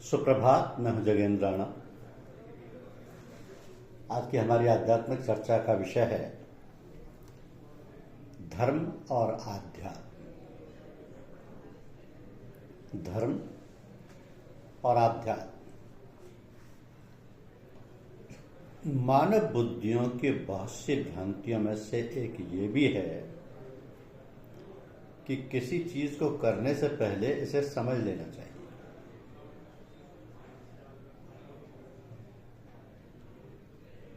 सुप्रभात। मैं हूं जगेंद्र राणा। आज की हमारी आध्यात्मिक चर्चा का विषय है धर्म और आध्यात्म। धर्म और आध्यात्म मानव बुद्धियों की बहुत सी भ्रांतियों में से एक ये भी है कि किसी चीज को करने से पहले इसे समझ लेना चाहिए।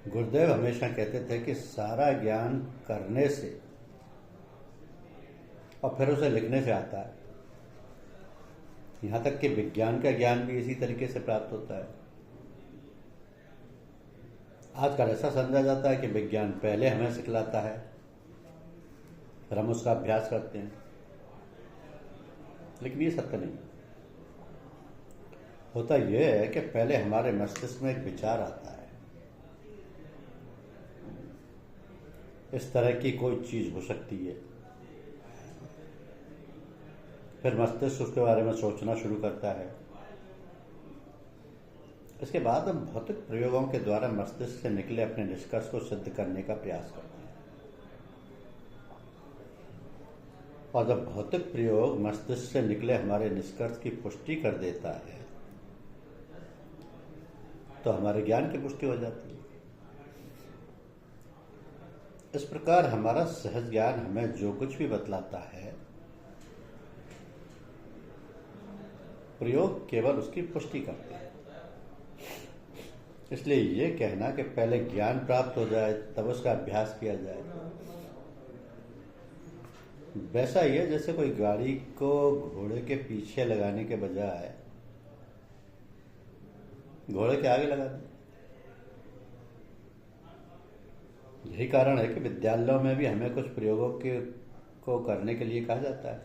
गुरुदेव हमेशा कहते थे कि सारा ज्ञान करने से और फिर उसे लिखने से आता है। यहां तक कि विज्ञान का ज्ञान भी इसी तरीके से प्राप्त होता है। आजकल ऐसा समझा जाता है कि विज्ञान पहले हमें सिखलाता है, फिर हम उसका अभ्यास करते हैं, लेकिन ये सत्य नहीं। होता यह है कि पहले हमारे मस्तिष्क में एक विचार आता है, इस तरह की कोई चीज हो सकती है, फिर मस्तिष्क उसके बारे में सोचना शुरू करता है। इसके बाद हम भौतिक प्रयोगों के द्वारा मस्तिष्क से निकले अपने निष्कर्ष को सिद्ध करने का प्रयास करते हैं। और जब भौतिक प्रयोग मस्तिष्क से निकले हमारे निष्कर्ष की पुष्टि कर देता है तो हमारे ज्ञान की पुष्टि हो जाती है। इस प्रकार हमारा सहज ज्ञान हमें जो कुछ भी बतलाता है, प्रयोग केवल उसकी पुष्टि करते हैं। इसलिए ये कहना कि पहले ज्ञान प्राप्त हो जाए तब उसका अभ्यास किया जाए, वैसा ही है जैसे कोई गाड़ी को घोड़े के पीछे लगाने के बजाय घोड़े के आगे लगा दे। यही कारण है कि विद्यालयों में भी हमें कुछ प्रयोगों को करने के लिए कहा जाता है,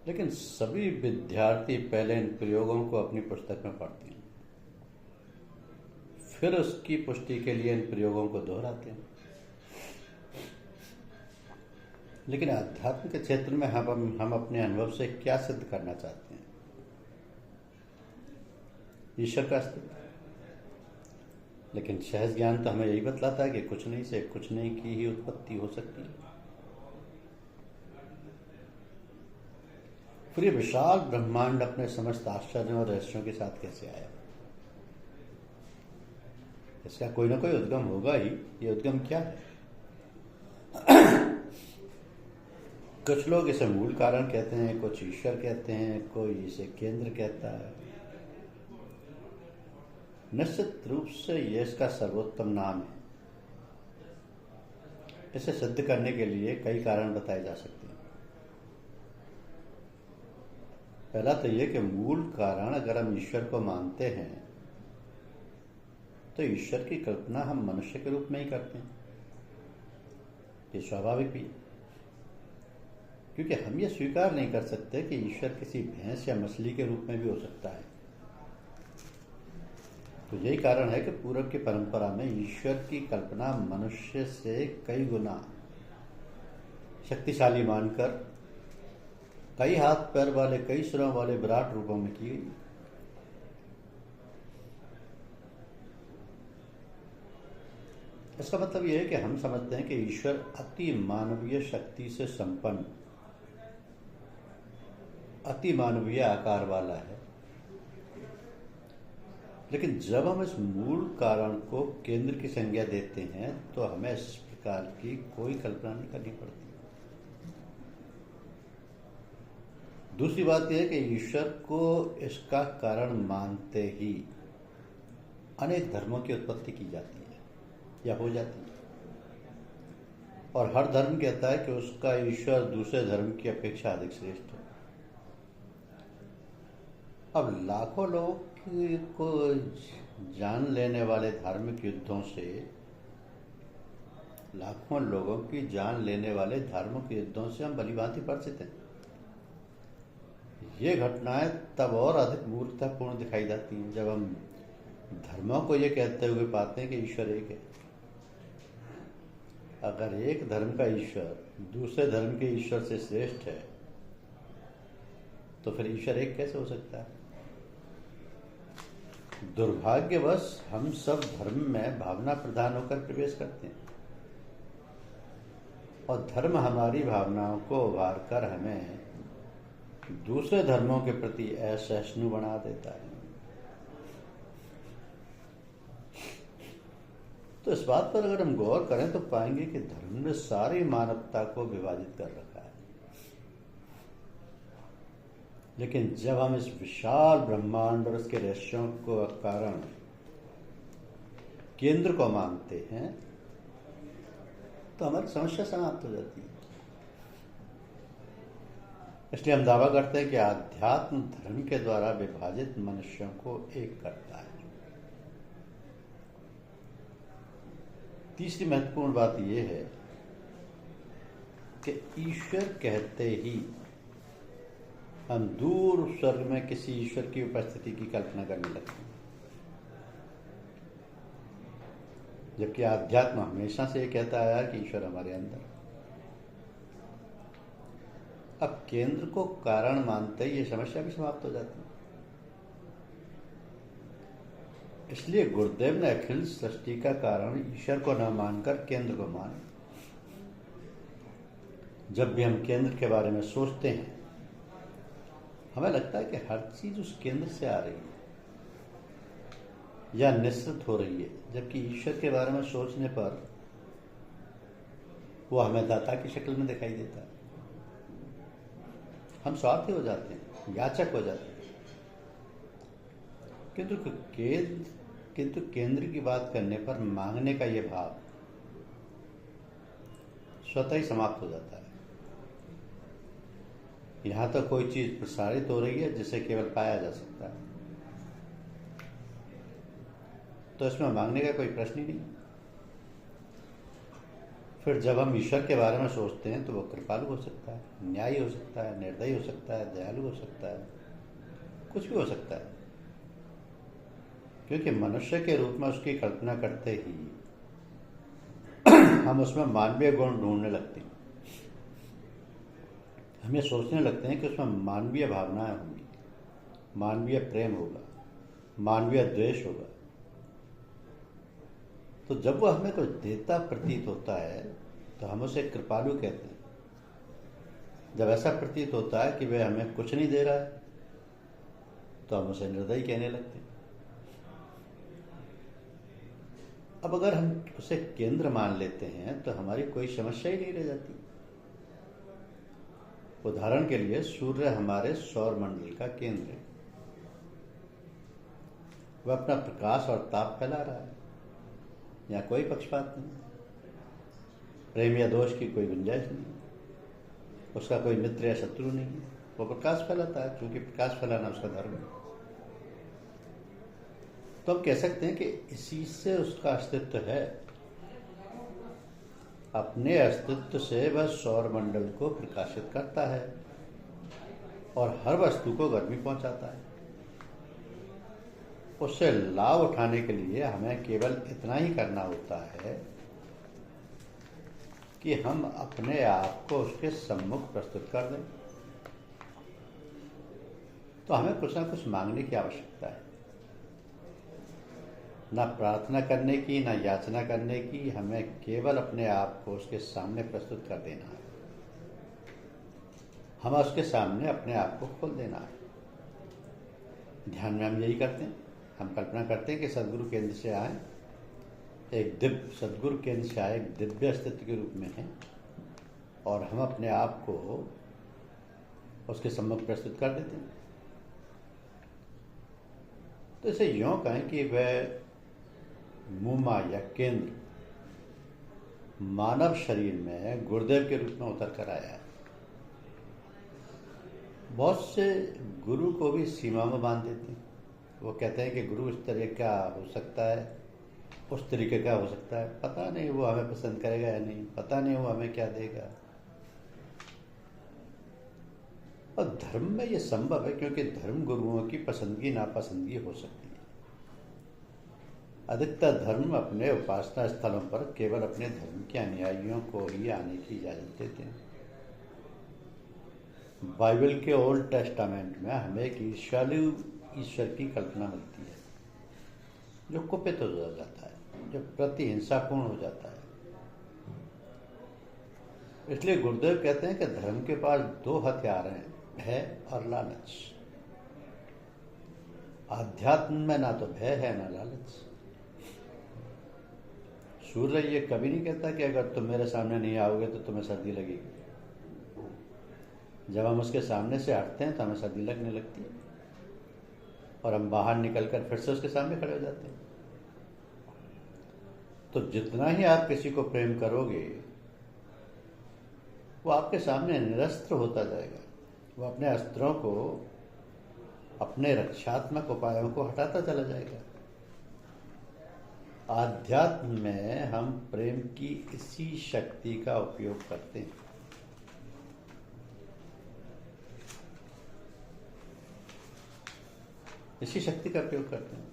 लेकिन सभी विद्यार्थी पहले इन प्रयोगों को अपनी पुस्तक में पढ़ते हैं, फिर उसकी पुष्टि के लिए इन प्रयोगों को दोहराते हैं। लेकिन अध्यात्म के क्षेत्र में हम अपने अनुभव से क्या सिद्ध करना चाहते हैं? ईश्वर का अस्तित्व। लेकिन सहज ज्ञान तो हमें यही बतलाता है कि कुछ नहीं से कुछ नहीं की ही उत्पत्ति हो सकती है। फिर ये विशाल ब्रह्मांड अपने समस्त आश्चर्यों और रहस्यों के साथ कैसे आया? इसका कोई ना कोई उद्गम होगा ही। ये उद्गम क्या है? कुछ लोग इसे मूल कारण कहते हैं, कुछ ईश्वर कहते हैं, कोई इसे केंद्र कहता है। निश्चित रूप से यह इसका सर्वोत्तम नाम है। इसे सिद्ध करने के लिए कई कारण बताए जा सकते हैं। पहला तो यह कि मूल कारण अगर हम ईश्वर को मानते हैं तो ईश्वर की कल्पना हम मनुष्य के रूप में ही करते हैं। ये स्वाभाविक भी है, क्योंकि हम ये स्वीकार नहीं कर सकते कि ईश्वर किसी भैंस या मछली के रूप में भी हो सकता है। तो यही कारण है कि पूर्व की परंपरा में ईश्वर की कल्पना मनुष्य से कई गुना शक्तिशाली मानकर कई हाथ पैर वाले, कई सिरों वाले विराट रूपों में की गई। इसका मतलब यह है कि हम समझते हैं कि ईश्वर अति मानवीय शक्ति से संपन्न, अति मानवीय आकार वाला है। लेकिन जब हम इस मूल कारण को केंद्र की संज्ञा देते हैं तो हमें इस प्रकार की कोई कल्पना नहीं करनी पड़ती। दूसरी बात यह है कि ईश्वर को इसका कारण मानते ही अनेक धर्मों की उत्पत्ति की जाती है या हो जाती है, और हर धर्म कहता है कि उसका ईश्वर दूसरे धर्म की अपेक्षा अधिक श्रेष्ठ है। अब लाखों लोग को जान लेने वाले धार्मिक युद्धों से, लाखों लोगों की जान लेने वाले धार्मिक युद्धों से हम भलीभांति परिचित हैं। ये घटनाएं तब और अधिक मूर्खतापूर्ण दिखाई जाती हैं जब हम धर्मों को ये कहते हुए पाते हैं कि ईश्वर एक है। अगर एक धर्म का ईश्वर दूसरे धर्म के ईश्वर से श्रेष्ठ है तो फिर ईश्वर एक कैसे हो सकता है? दुर्भाग्यवश हम सब धर्म में भावना प्रधान होकर प्रवेश करते हैं और धर्म हमारी भावनाओं को उभार कर हमें दूसरे धर्मों के प्रति असहिष्णु बना देता है। तो इस बात पर अगर हम गौर करें तो पाएंगे कि धर्म ने सारी मानवता को विभाजित कर रखा है। लेकिन जब हम इस विशाल ब्रह्मांड और इसके रहस्यों को कारण केंद्र को मानते हैं तो हमारी समस्या समाप्त हो जाती है। इसलिए हम दावा करते हैं कि आध्यात्म धर्म के द्वारा विभाजित मनुष्यों को एक करता है। तीसरी महत्वपूर्ण बात यह है कि ईश्वर कहते ही हम दूर स्वर्ग में किसी ईश्वर की उपस्थिति की कल्पना करने लगते हैं, जबकि आध्यात्म हमेशा से यह कहता आया कि ईश्वर हमारे अंदर। अब केंद्र को कारण मानते ही ये समस्या भी समाप्त हो जाती है। इसलिए गुरुदेव ने अखिल सृष्टि का कारण ईश्वर को न मानकर केंद्र को माना। जब भी हम केंद्र के बारे में सोचते हैं हमें लगता है कि हर चीज उस केंद्र से आ रही है या निश्चित हो रही है, जबकि ईश्वर के बारे में सोचने पर वो हमें दाता की शक्ल में दिखाई देता है। हम स्वार्थी हो जाते हैं, याचक हो जाते हैं, किंतु केंद्र की बात करने पर मांगने का यह भाव स्वतः ही समाप्त हो जाता है। यहां तो कोई चीज प्रसारित हो रही है जिसे केवल पाया जा सकता है, तो इसमें मांगने का कोई प्रश्न ही नहीं। फिर जब हम ईश्वर के बारे में सोचते हैं तो वो कृपालु हो सकता है, न्यायी हो सकता है, निर्दयी हो सकता है, दयालु हो सकता है, कुछ भी हो सकता है, क्योंकि मनुष्य के रूप में उसकी कल्पना करते ही हम उसमें मानवीय गुण ढूंढने लगते हैं। हम ये सोचने लगते हैं कि उसमें मानवीय भावनाएं होंगी, मानवीय प्रेम होगा, मानवीय द्वेष होगा। तो जब वो हमें कुछ देता प्रतीत होता है तो हम उसे कृपालु कहते हैं। जब ऐसा प्रतीत होता है कि वह हमें कुछ नहीं दे रहा है तो हम उसे निर्दयी कहने लगते हैं। अब अगर हम उसे केंद्र मान लेते हैं तो हमारी कोई समस्या ही नहीं रह जाती। उदाहरण के लिए सूर्य हमारे सौर मंडल का केंद्र है। वह अपना प्रकाश और ताप फैला रहा है, यहाँ कोई पक्षपात नहीं, प्रेम या दोष की कोई गुंजाइश नहीं, उसका कोई मित्र या शत्रु नहीं है। वो प्रकाश फैलाता है, क्योंकि प्रकाश फैलाना उसका धर्म है। तो हम कह सकते हैं कि इसी से उसका अस्तित्व है। अपने अस्तित्व से वह सौर मंडल को प्रकाशित करता है और हर वस्तु को गर्मी पहुंचाता है। उससे लाभ उठाने के लिए हमें केवल इतना ही करना होता है कि हम अपने आप को उसके सम्मुख प्रस्तुत कर दें। तो हमें कुछ ना कुछ मांगने की आवश्यकता है, ना प्रार्थना करने की, ना याचना करने की। हमें केवल अपने आप को उसके सामने प्रस्तुत कर देना है। हमें उसके सामने अपने आप को खोल देना है। ध्यान में हम यही करते हैं। हम कल्पना करते हैं कि सदगुरु केंद्र से आए, एक दिव्य सदगुरु केंद्र से आए, एक दिव्य अस्तित्व के रूप में है, और हम अपने आप को उसके सम्मुख प्रस्तुत कर देते हैं। तो इसे यूं कहें कि वह मुमा या केंद्र मानव शरीर में गुरुदेव के रूप में उतर कर आया है। बहुत से गुरु को भी सीमा में बांध देते हैं। वो कहते हैं कि गुरु इस तरह का हो सकता है, उस तरीके का हो सकता है, पता नहीं वो हमें पसंद करेगा या नहीं, पता नहीं वो हमें क्या देगा। और धर्म में ये संभव है, क्योंकि धर्म गुरुओं की पसंदगी नापसंदगी हो सकती है। अधिकतर धर्म अपने उपासना स्थलों पर केवल अपने धर्म के अनुयायियों को ही आने की इजाजत देते हैं। बाइबल के ओल्ड टेस्टामेंट में हमें एक ईर्ष्यालु ईश्वर की कल्पना मिलती है। जो कुपित हो जाता है, जो प्रतिहिंसापूर्ण हो जाता है। इसलिए गुरुदेव कहते हैं कि धर्म के पास दो हथियार हैं, भय और लालच। आध्यात्म में ना तो भय है ना लालच। सूर्य ये कभी नहीं कहता कि अगर तुम मेरे सामने नहीं आओगे तो तुम्हें सर्दी लगेगी। जब हम उसके सामने से हटते हैं तो हमें सर्दी लगने लगती है और हम बाहर निकलकर फिर से उसके सामने खड़े हो जाते हैं। तो जितना ही आप किसी को प्रेम करोगे वो आपके सामने निरस्त्र होता जाएगा। वो अपने अस्त्रों को, अपने रक्षात्मक उपायों को हटाता चला जाएगा। आध्यात्म में हम प्रेम की इसी शक्ति का उपयोग करते हैं। इसी शक्ति का उपयोग करते हैं।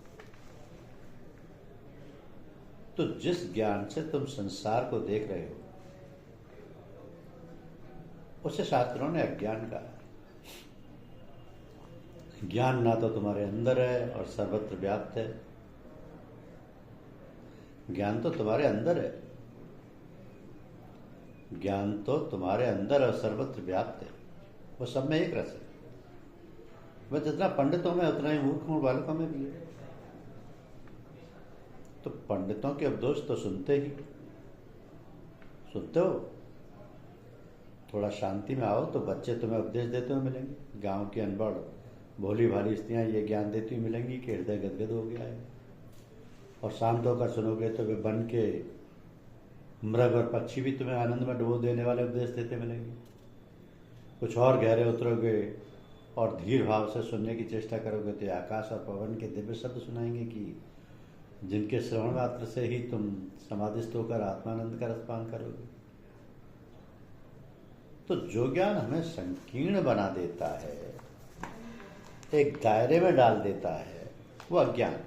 तो जिस ज्ञान से तुम संसार को देख रहे हो उसे शास्त्रों ने अज्ञान कहा। ज्ञान ना तो तुम्हारे अंदर है और सर्वत्र व्याप्त है। ज्ञान तो तुम्हारे अंदर है। ज्ञान तो तुम्हारे अंदर और सर्वत्र व्याप्त है। वो सब में एक रस है। वह जितना पंडितों में उतना ही मूर्ख बालकों में भी है। तो पंडितों के उपदेश तो सुनते हो। थोड़ा शांति में आओ तो बच्चे तुम्हें उपदेश देते हुए मिलेंगे। गांव की अनपढ़ भोली भाली स्त्रियां ये ज्ञान देती हुई मिलेंगी कि हृदय गदगद हो गया है। और शांत होकर सुनोगे तो वे बन के मृग और पक्षी भी तुम्हें आनंद में डुबो देने वाले उपदेश देते मिलेंगे। कुछ और गहरे उतरोगे और धीर भाव से सुनने की चेष्टा करोगे तो आकाश और पवन के दिव्य शब्द सुनाएंगे कि जिनके श्रवण मात्र से ही तुम समाधिस्थ होकर आत्मानंद का रसपान करोगे। तो जो ज्ञान हमें संकीर्ण बना देता है, एक दायरे में डाल देता है, वो अज्ञान,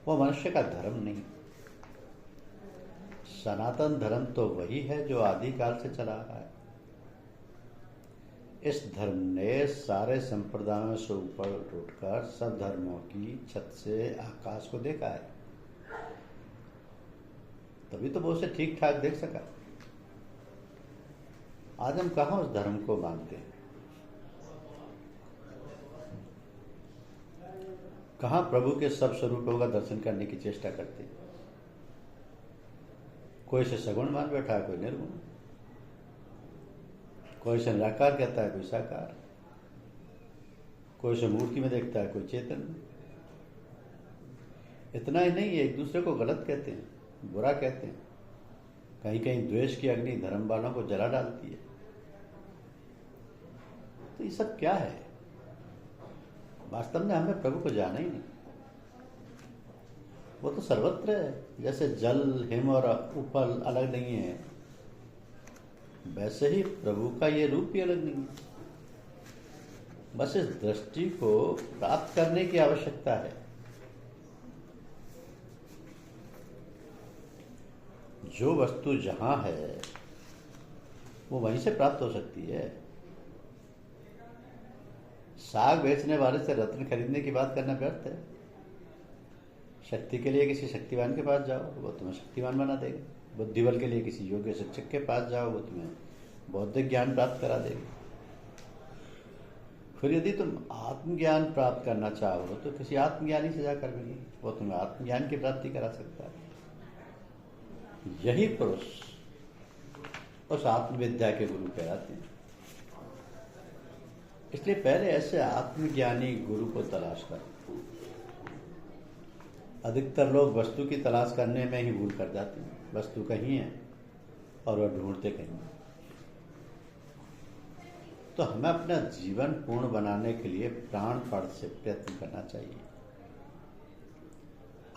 वो मनुष्य का धर्म नहीं। सनातन धर्म तो वही है जो आदिकाल से चला रहा है। इस धर्म ने सारे संप्रदायों से ऊपर उठकर सब धर्मों की छत से आकाश को देखा है। तभी तो वो उसे ठीक ठाक देख सका। आज हम कहाँ उस धर्म को मानते हैं? कहाँ प्रभु के सब स्वरूपों का दर्शन करने की चेष्टा करते हैं? कोई से सगुण मान बैठा है, कोई निर्गुण, कोई से निराकार कहता है, कोई साकार, कोई से मूर्ति में देखता है, कोई चेतन में। इतना ही नहीं, एक दूसरे को गलत कहते हैं, बुरा कहते हैं। कहीं कहीं द्वेष की अग्नि धर्म वालों को जला डालती है। तो ये सब क्या है? वास्तव में हमें प्रभु को जाना ही नहीं। वो तो सर्वत्र है। जैसे जल, हिम और उपल अलग नहीं है, वैसे ही प्रभु का ये रूप भी अलग नहीं है। बस इस दृष्टि को प्राप्त करने की आवश्यकता है। जो वस्तु जहां है वो वहीं से प्राप्त हो सकती है। साग बेचने वाले से रत्न खरीदने की बात करना व्यर्थ है। शक्ति के लिए किसी शक्तिवान के पास जाओ, वो तुम्हें शक्तिवान बना देगा। बुद्धिबल के लिए किसी योग्य शिक्षक के पास जाओ, वो तुम्हें बौद्धिक ज्ञान प्राप्त करा देगा। फिर यदि तुम आत्मज्ञान प्राप्त करना चाहो तो किसी आत्मज्ञानी से जाकर मिलिए, वो तुम्हें आत्मज्ञान की प्राप्ति करा सकता है। यही पुरुष उस आत्मविद्या के गुरु कहलाते हैं। इसलिए पहले ऐसे आत्मज्ञानी गुरु को तलाश करो। अधिकतर लोग वस्तु की तलाश करने में ही भूल कर जाते हैं। वस्तु कहीं है और वह ढूंढते कहीं। तो हमें अपना जीवन पूर्ण बनाने के लिए प्राणपण से प्रयत्न करना चाहिए।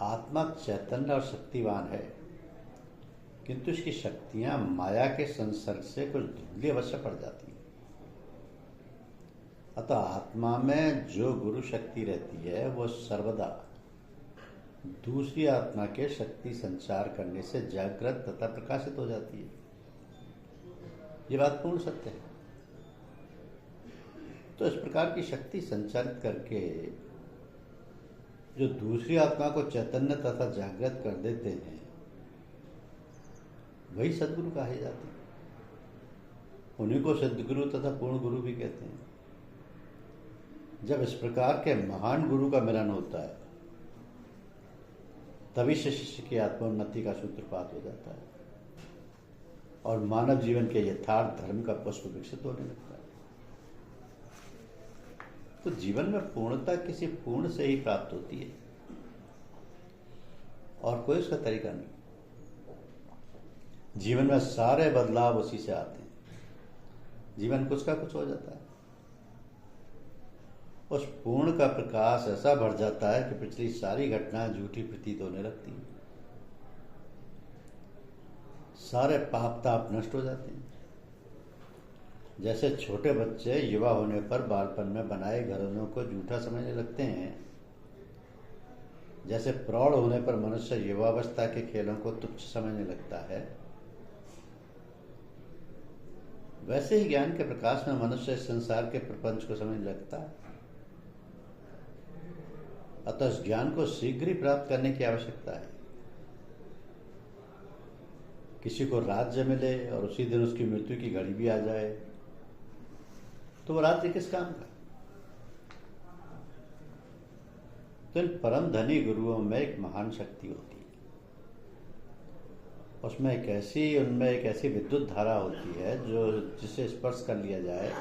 आत्मा चैतन्य और शक्तिवान है, किंतु इसकी शक्तियां माया के संसर्ग से कुछ धुंधली अवश्य पड़ जाती हैं। अतः आत्मा में जो गुरु शक्ति रहती है वो सर्वदा दूसरी आत्मा के शक्ति संचार करने से जागृत तथा प्रकाशित हो जाती है। ये बात पूर्ण सत्य है। तो इस प्रकार की शक्ति संचारित करके जो दूसरी आत्मा को चैतन्य तथा जागृत कर देते हैं वही सदगुरु कहे जाते हैं। उन्हीं को सदगुरु तथा पूर्ण गुरु भी कहते हैं। जब इस प्रकार के महान गुरु का मिलन होता है तभी से शिष्य की आत्मोन्नति का सूत्रपात हो जाता है और मानव जीवन के यथार्थ धर्म का पुष्प विकसित होने लगता है। तो जीवन में पूर्णता किसी पूर्ण से ही प्राप्त होती है और कोई उसका तरीका नहीं। जीवन में सारे बदलाव उसी से आते हैं। जीवन कुछ का कुछ हो जाता है। उस पूर्ण का प्रकाश ऐसा बढ़ जाता है कि पिछली सारी घटनाएं झूठी प्रतीत होने लगती हैं। सारे पाप ताप नष्ट हो जाते हैं। जैसे छोटे बच्चे युवा होने पर बालपन में बनाए घरों को झूठा समझने लगते हैं, जैसे प्रौढ़ होने पर मनुष्य युवावस्था के खेलों को तुच्छ समझने लगता है, वैसे ही ज्ञान के प्रकाश में मनुष्य इस संसार के प्रपंच को समझने लगता है। अतः इस ज्ञान को शीघ्र ही प्राप्त करने की आवश्यकता है। किसी को राज्य मिले और उसी दिन उसकी मृत्यु की घड़ी भी आ जाए तो वो राज्य किस काम का? तो इन परम धनी गुरुओं में एक महान शक्ति होती है। उसमें उनमें एक ऐसी विद्युत धारा होती है जो जिसे स्पर्श कर लिया जाए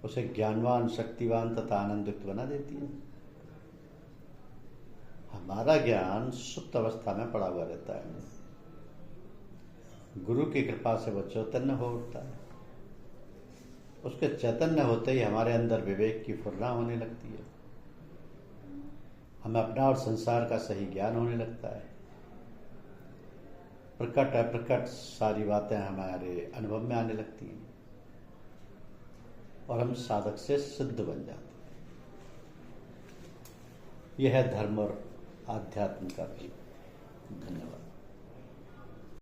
उसे ज्ञानवान, शक्तिवान तथा आनंदित बना देती है। हमारा ज्ञान सुप्त अवस्था में पड़ा हुआ रहता है। गुरु की कृपा से वह चैतन्य हो उठता है। उसके चैतन्य होते ही हमारे अंदर विवेक की फुर्रा होने लगती है। हमें अपना और संसार का सही ज्ञान होने लगता है। प्रकट अप्रकट सारी बातें हमारे अनुभव में आने लगती हैं और हम साधक से सिद्ध बन जाते हैं। यह है धर्म और आध्यात्म का भी। धन्यवाद।